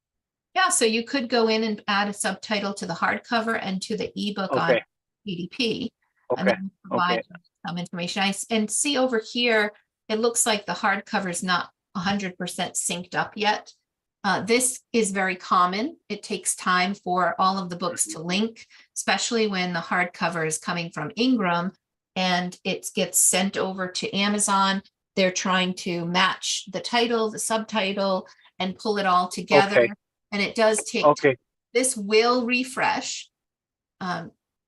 Speaker 1: Yeah, so you could go in and add a subtitle to the hardcover and to the ebook on
Speaker 4: Okay,
Speaker 1: KDP, and
Speaker 4: okay,
Speaker 1: then provide
Speaker 4: okay.
Speaker 1: some information. And see over here, it looks like the hardcover is not 100% synced up yet. This is very common. It takes time for all of the books to link, especially when the hardcover is coming from Ingram and it gets sent over to Amazon. They're trying to match the title, the subtitle, and pull it all together.
Speaker 4: Okay,
Speaker 1: And it does take time.
Speaker 4: okay.
Speaker 1: This will refresh.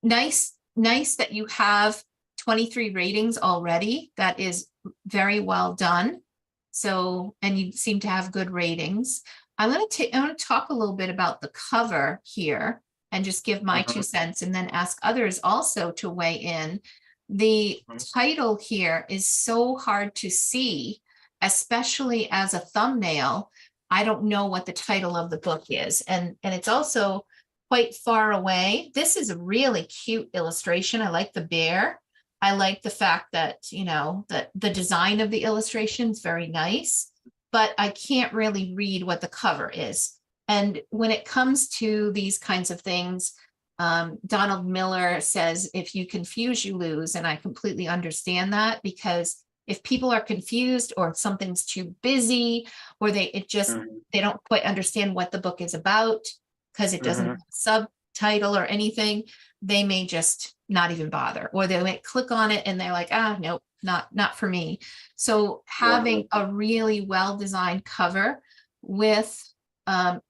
Speaker 1: Nice that you have 23 ratings already. That is very well done. So, and you seem to have good ratings. I want to talk a little bit about the cover here and just give my 2 cents and then ask others also to weigh in. The title here is so hard to see, especially as a thumbnail. I don't know what the title of the book is. And it's also quite far away. This is a really cute illustration. I like the bear. I like the fact that, that the design of the illustration is very nice, but I can't really read what the cover is. And when it comes to these kinds of things, Donald Miller says, if you confuse, you lose. And I completely understand that, because if people are confused or something's too busy, or they don't quite understand what the book is about because it doesn't have a subtitle or anything, they may just not even bother, or they might click on it and they're like, nope, not for me. So having a really well-designed cover with,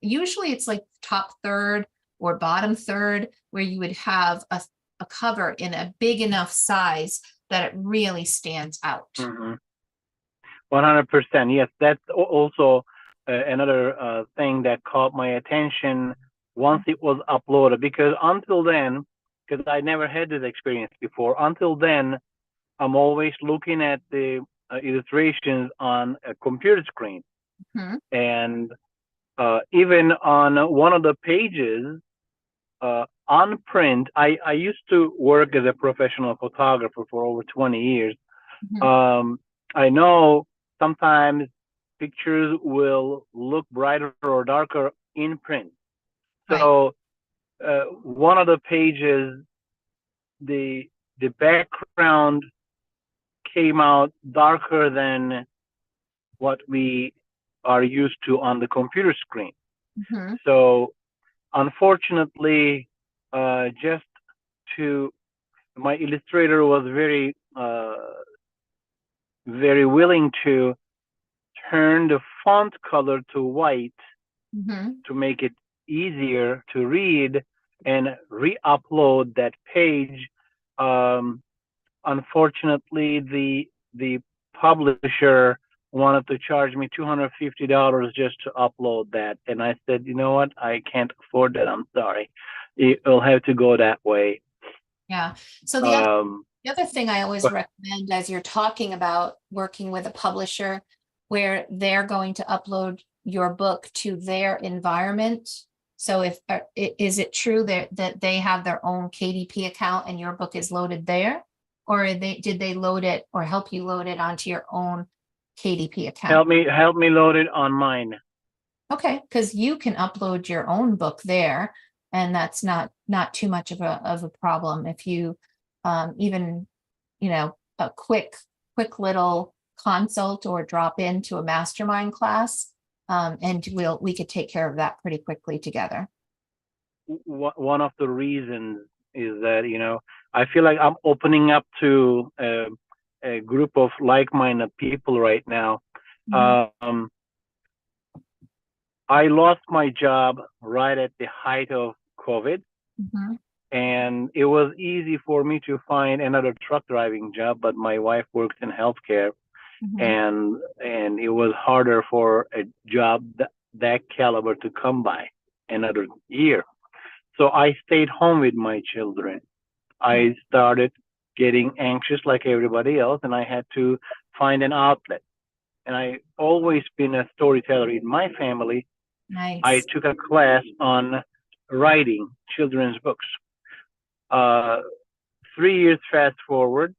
Speaker 1: usually it's like top third or bottom third, where you would have a cover in a big enough size that it really stands out.
Speaker 4: 100%. Yes, that's also another thing that caught my attention once it was uploaded, because until then, because I never had this experience before, until then, I'm always looking at the illustrations on a computer screen. And even on one of the pages, on print, I used to work as a professional photographer for over 20 years. I know sometimes pictures will look brighter or darker in print. So one of the pages, the background came out darker than what we are used to on the computer screen. So unfortunately, my illustrator was very willing to turn the font color to white to make it easier to read and re-upload that page. Unfortunately, the publisher wanted to charge me $250 just to upload that, and I said, you know what, I can't afford that. I'm sorry. It'll have to go that way.
Speaker 1: Yeah. So the other thing I always recommend, as you're talking about working with a publisher where they're going to upload your book to their environment. So is it true that they have their own KDP account and your book is loaded there? Or did they load it or help you load it onto your own KDP account?
Speaker 4: Help me load it on mine.
Speaker 1: Okay, because you can upload your own book there, and that's not too much of a problem. If you even a quick little consult or drop into a mastermind class, and we could take care of that pretty quickly together.
Speaker 4: One of the reasons is that I feel like I'm opening up to a group of like-minded people right now. I lost my job right at the height of COVID, and it was easy for me to find another truck driving job, but my wife works in healthcare, and it was harder for a job that caliber to come by another year. So I stayed home with my children. I started getting anxious like everybody else, and I had to find an outlet. And I always been a storyteller in my family. I
Speaker 1: Nice.
Speaker 4: took a class on writing children's books. 3 years fast forward,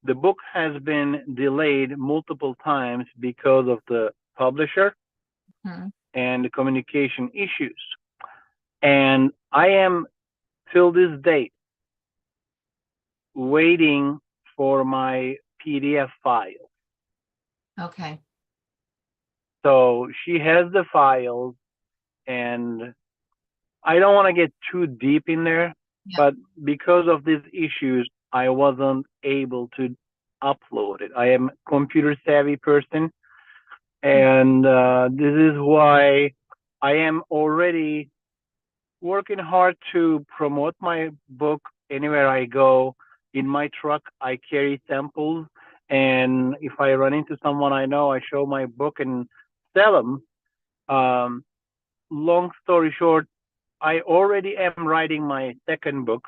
Speaker 4: the book has been delayed multiple times because of the publisher
Speaker 1: Mhm.
Speaker 4: and the communication issues. And I am, till this date, waiting for my PDF file.
Speaker 1: Okay.
Speaker 4: So she has the files, and I don't want to get too deep in there,
Speaker 1: Yeah.
Speaker 4: but because of these issues, I wasn't able to upload it. I am a computer savvy person, and this is why I am already working hard to promote my book anywhere I go. In my truck, I carry samples, and if I run into someone I know, I show my book and sell them. Long story short, I already am writing my second book,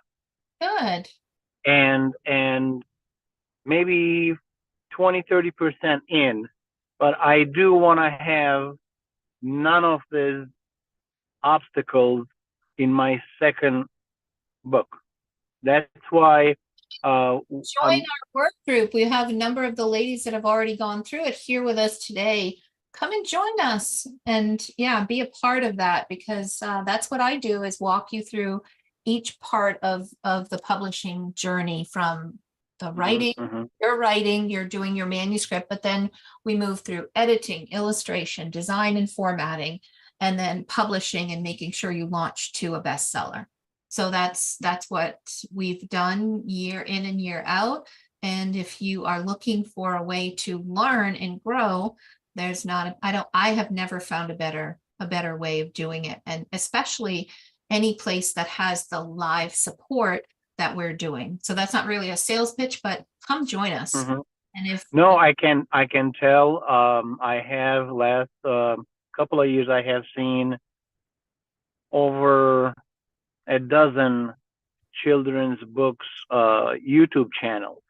Speaker 1: Good.
Speaker 4: and maybe 20-30% in, but I do want to have none of these obstacles in my second book. That's why
Speaker 1: Join
Speaker 4: I'm
Speaker 1: our work group. We have a number of the ladies that have already gone through it here with us today. Come and join us and yeah, be a part of that, because that's what I do, is walk you through each part of the publishing journey, from the writing, you're doing your manuscript, but then we move through editing, illustration, design and formatting, and then publishing and making sure you launch to a bestseller. So that's what we've done year in and year out. And if you are looking for a way to learn and grow, there's not, I have never found a better way of doing it. And especially any place that has the live support that we're doing. So that's not really a sales pitch, but come join us. And if
Speaker 4: no, I can tell. I have last couple of years, I have seen over a dozen children's books YouTube channels,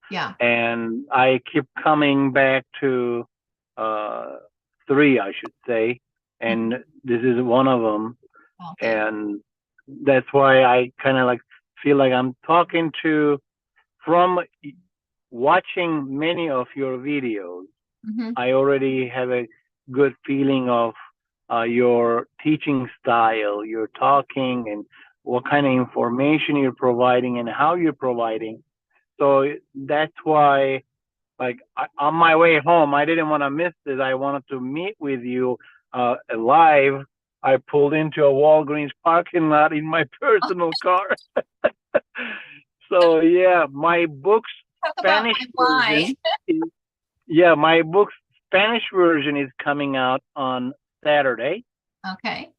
Speaker 1: yeah,
Speaker 4: and I keep coming back to 3, I should say, and this is one of them.
Speaker 1: okay.
Speaker 4: And that's why I kind of like feel like I'm talking to, from watching many of your videos,
Speaker 1: Mhm.
Speaker 4: I already have a good feeling of your teaching style, your talking, and what kind of information you're providing and how you're providing. So that's why, like, on my way home, I didn't want to miss this. I wanted to meet with you live. I pulled into a Walgreens parking lot in my personal car. So yeah, my book's
Speaker 1: Talk about
Speaker 4: Spanish
Speaker 1: my why.
Speaker 4: version is, yeah, my book's Spanish version is coming out on Saturday,
Speaker 1: Okay.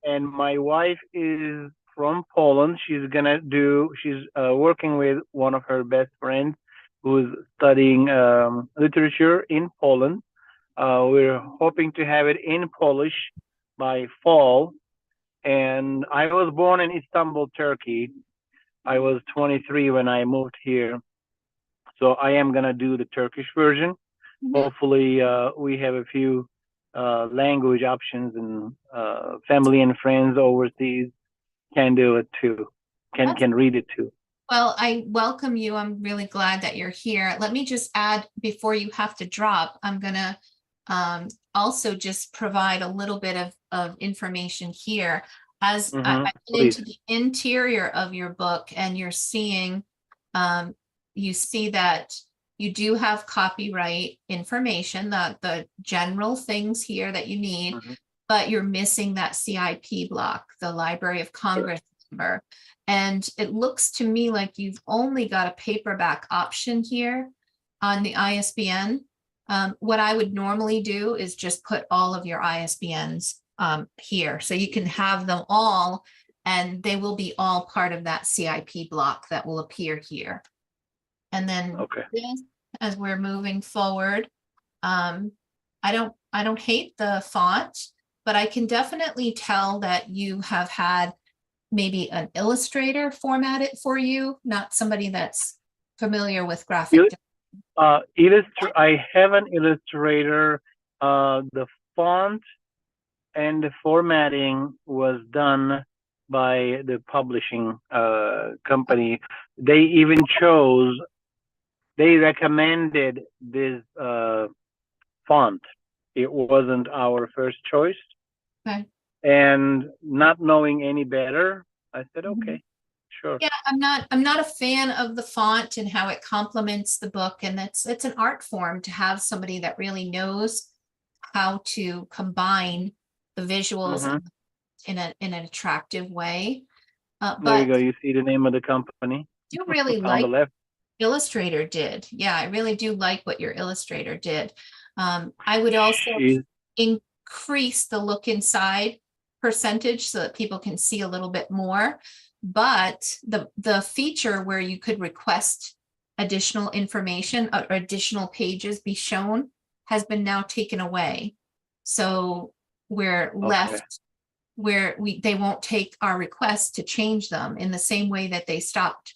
Speaker 4: and my wife is from Poland. She's working with one of her best friends who's studying literature in Poland. We're hoping to have it in Polish by fall. And I was born in Istanbul, Turkey. I was 23 when I moved here. So I am going to do the Turkish version.
Speaker 1: Mhm.
Speaker 4: Hopefully, we have a few language options, and family and friends overseas can do it too, can read it too.
Speaker 1: Well, I welcome you. I'm really glad that you're here. Let me just add, before you have to drop, I'm gonna also just provide a little bit of information here. As I went into the interior of your book, and you're seeing, you see that you do have copyright information, the general things here that you need, but you're missing that CIP block, the Library of Congress number. And it looks to me like you've only got a paperback option here on the ISBN. What I would normally do is just put all of your ISBNs here, so you can have them all, and they will be all part of that CIP block that will appear here. And then this, as we're moving forward, I don't hate the font, but I can definitely tell that you have had maybe an illustrator format it for you, not somebody that's familiar with graphic.
Speaker 4: You- I have an illustrator. The font and the formatting was done by the publishing company. They recommended this font. It wasn't our first choice.
Speaker 1: Okay.
Speaker 4: And not knowing any better, I said, okay, sure.
Speaker 1: Yeah, I'm not a fan of the font and how it complements the book, and it's an art form to have somebody that really knows how to combine the visuals
Speaker 4: Mhm.
Speaker 1: in an attractive way.
Speaker 4: There
Speaker 1: But
Speaker 4: you go. You see the name of the company
Speaker 1: do really
Speaker 4: on
Speaker 1: like
Speaker 4: the left.
Speaker 1: Illustrator did. Yeah, I really do like what your illustrator did. I would also
Speaker 4: She's
Speaker 1: increase the look inside percentage so that people can see a little bit more. But the feature where you could request additional information or additional pages be shown has been now taken away. So we're left where they won't take our requests to change them in the same way that they stopped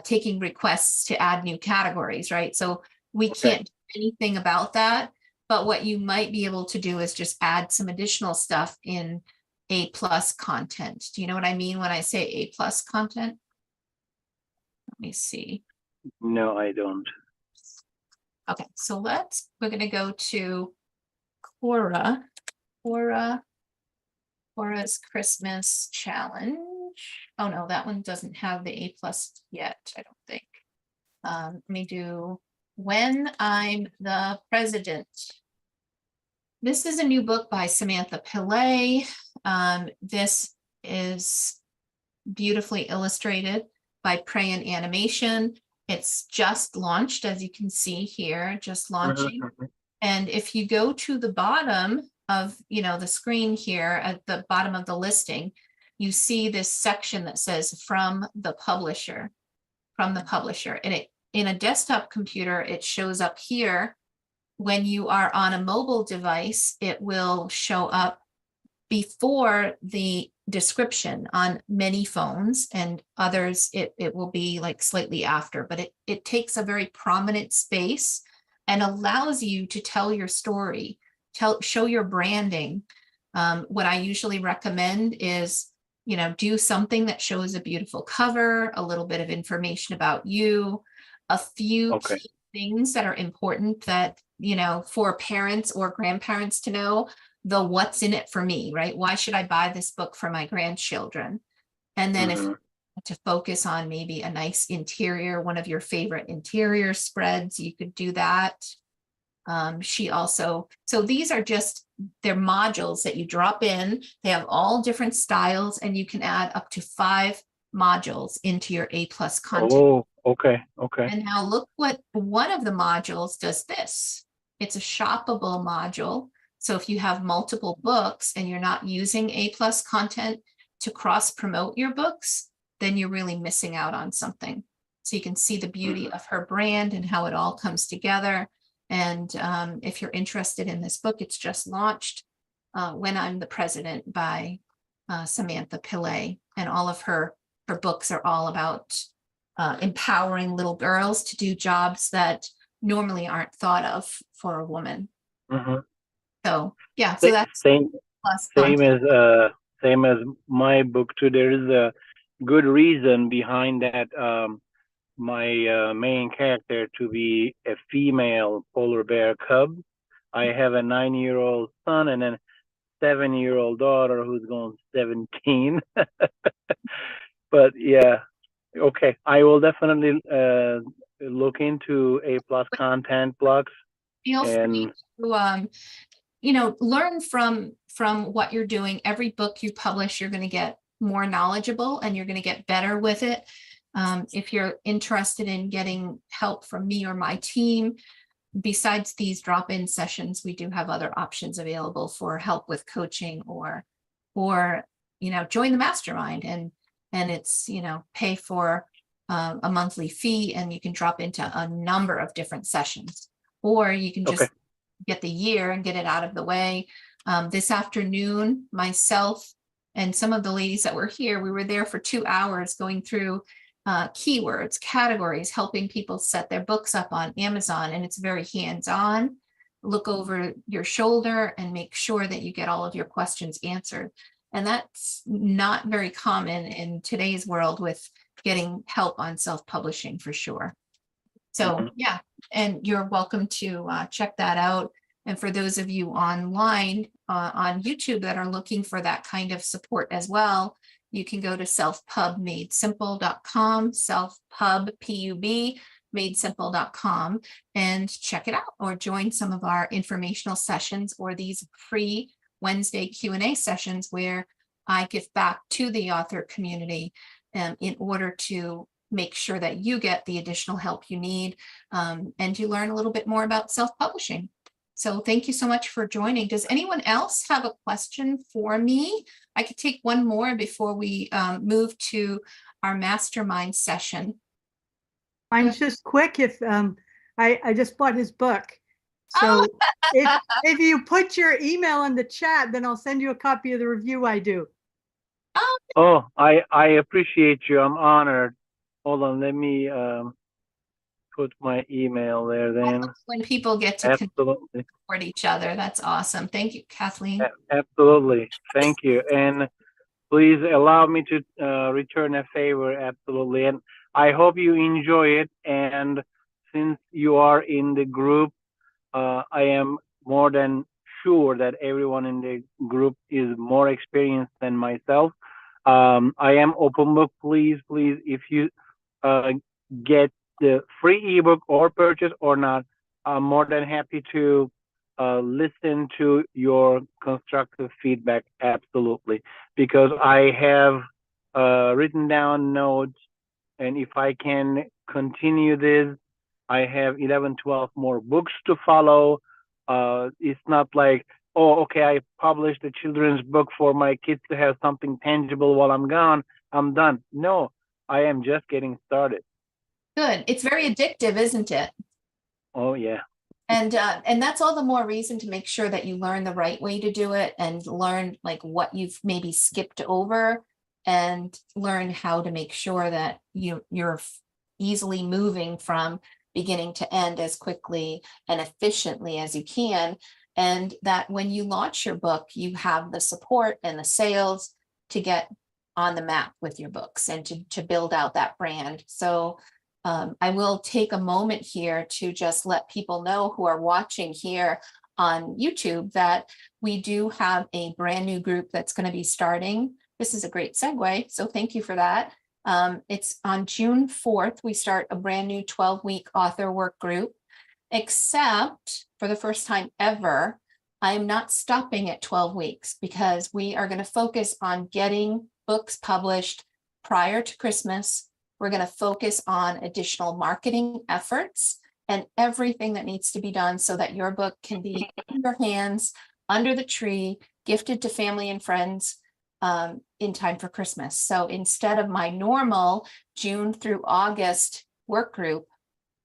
Speaker 1: taking requests to add new categories, right? So we can't do anything about that. But what you might be able to do is just add some additional stuff in A+ content. Do you know what I mean when I say A+ content? Let me see.
Speaker 4: No, I don't.
Speaker 1: Okay, so we're going to go to Cora's Christmas Challenge. Oh no, that one doesn't have the A+ yet, I don't think. Let me do When I'm the President. This is a new book by Samantha Pillay. This is beautifully illustrated by Prayan Animation. It's just launched, as you can see here, just launching. And if you go to the bottom of, the screen here at the bottom of the listing, you see this section that says from the publisher. And in a desktop computer, it shows up here. When you are on a mobile device, it will show up before the description on many phones, and others it will be like slightly after, but it takes a very prominent space and allows you to tell your story, show your branding. What I usually recommend is, do something that shows a beautiful cover, a little bit of information about you, a few key things that are important that, for parents or grandparents to know, the what's in it for me, right? Why should I buy this book for my grandchildren? And then if to focus on maybe a nice interior, one of your favorite interior spreads, you could do that. So these are just, they're modules that you drop in. They have all different styles, and you can add up to 5 modules into your A+ content.
Speaker 4: Oh, okay.
Speaker 1: And now look what one of the modules does this. It's a shoppable module. So if you have multiple books and you're not using A+ content to cross promote your books, then you're really missing out on something. So you can see the beauty of her brand and how it all comes together. And if you're interested in this book, it's just launched, When I'm the President by Samantha Pillay. And all of her books are all about empowering little girls to do jobs that normally aren't thought of for a woman. So yeah, so that's
Speaker 4: same
Speaker 1: content.
Speaker 4: same as my book too. There is a good reason behind that. My main character to be a female polar bear cub. I have a 9-year-old son and a 7-year-old daughter who's going 17. But yeah, okay. I will definitely look into A+ content blocks.
Speaker 1: Feel
Speaker 4: And
Speaker 1: free to learn from what you're doing. Every book you publish, you're going to get more knowledgeable and you're going to get better with it. If you're interested in getting help from me or my team, besides these drop-in sessions, we do have other options available for help with coaching or join the mastermind, and it's, pay for a monthly fee, and you can drop into a number of different sessions, or you can just get the year and get it out of the way. This afternoon, myself and some of the ladies that were here, we were there for 2 hours going through keywords, categories, helping people set their books up on Amazon. And it's very hands-on. Look over your shoulder and make sure that you get all of your questions answered. And that's not very common in today's world with getting help on self-publishing for sure. So yeah, and you're welcome to check that out. And for those of you online on YouTube that are looking for that kind of support as well, you can go to selfpubmadesimple.com, selfpub, P-U-B, madesimple.com, and check it out, or join some of our informational sessions or these free Wednesday Q&A sessions where I give back to the author community in order to make sure that you get the additional help you need, and you learn a little bit more about self-publishing. So thank you so much for joining. Does anyone else have a question for me? I could take one more before we move to our mastermind session.
Speaker 2: Mine's just quick. If I just bought his book. So if you put your email in the chat, then I'll send you a copy of the review I do.
Speaker 4: Oh, I appreciate you. I'm honored. Hold on, let me put my email there then.
Speaker 1: When people get to
Speaker 4: Absolutely.
Speaker 1: support each other, that's awesome. Thank you, Kathleen.
Speaker 4: Absolutely. Thank you. And please allow me to return a favor. Absolutely. And I hope you enjoy it. And since you are in the group, I am more than sure that everyone in the group is more experienced than myself. I am open book. Please, if you get the free ebook or purchase or not, I'm more than happy to listen to your constructive feedback. Absolutely. Because I have written down notes, and if I can continue this, I have 11, 12 more books to follow. It's not like, oh, okay, I published a children's book for my kids to have something tangible while I'm gone. I'm done. No, I am just getting started.
Speaker 1: Good. It's very addictive, isn't it?
Speaker 4: Oh, yeah.
Speaker 1: And that's all the more reason to make sure that you learn the right way to do it, and learn like what you've maybe skipped over, and learn how to make sure that you're easily moving from beginning to end as quickly and efficiently as you can. And that when you launch your book, you have the support and the sales to get on the map with your books and to build out that brand. So I will take a moment here to just let people know who are watching here on YouTube that we do have a brand new group that's going to be starting. This is a great segue, so thank you for that. It's on June 4th, we start a brand new 12-week author work group, except for the first time ever, I am not stopping at 12 weeks because we are going to focus on getting books published prior to Christmas. We're going to focus on additional marketing efforts and everything that needs to be done so that your book can be in your hands, under the tree, gifted to family and friends in time for Christmas. So instead of my normal June through August work group,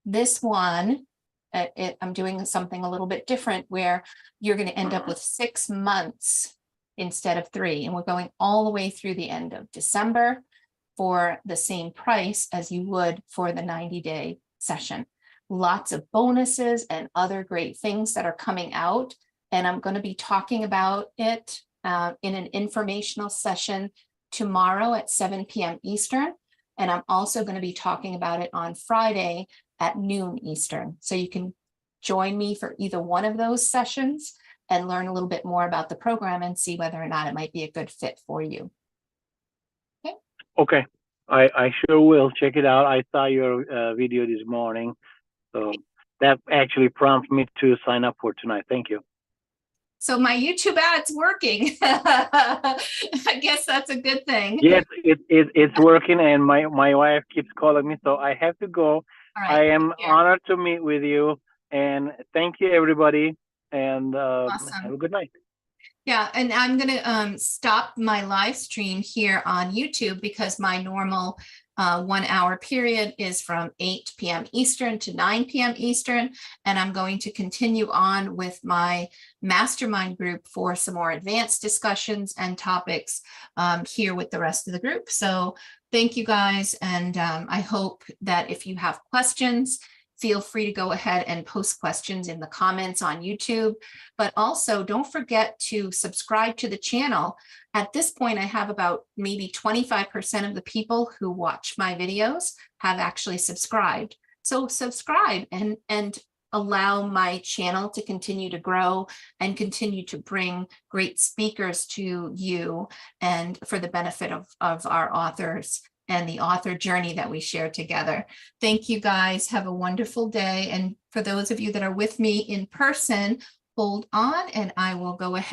Speaker 1: this one, I'm doing something a little bit different where you're going to end up with 6 months instead of 3. And we're going all the way through the end of December for the same price as you would for the 90-day session. Lots of bonuses and other great things that are coming out. And I'm going to be talking about it in an informational session tomorrow at 7 p.m. Eastern. And I'm also going to be talking about it on Friday at noon Eastern. So you can join me for either one of those sessions and learn a little bit more about the program and see whether or not it might be a good fit for you.
Speaker 4: Okay, I sure will check it out. I saw your video this morning, so that actually prompted me to sign up for tonight. Thank you.
Speaker 1: So my YouTube ad's working. I guess that's a good thing.
Speaker 4: Yes, it's working, and my wife keeps calling me, so I have to go.
Speaker 1: All right,
Speaker 4: I am honored to meet with you, and thank you, everybody, and
Speaker 1: awesome.
Speaker 4: Have a good night.
Speaker 1: Yeah, and I'm going to stop my live stream here on YouTube because my normal 1 hour period is from 8 p.m. Eastern to 9 p.m. Eastern. And I'm going to continue on with my mastermind group for some more advanced discussions and topics here with the rest of the group. So thank you guys. And I hope that if you have questions, feel free to go ahead and post questions in the comments on YouTube. But also don't forget to subscribe to the channel. At this point, I have about maybe 25% of the people who watch my videos have actually subscribed. So subscribe and allow my channel to continue to grow and continue to bring great speakers to you and for the benefit of our authors and the author journey that we share together. Thank you guys. Have a wonderful day. And for those of you that are with me in person, hold on and I will go ahead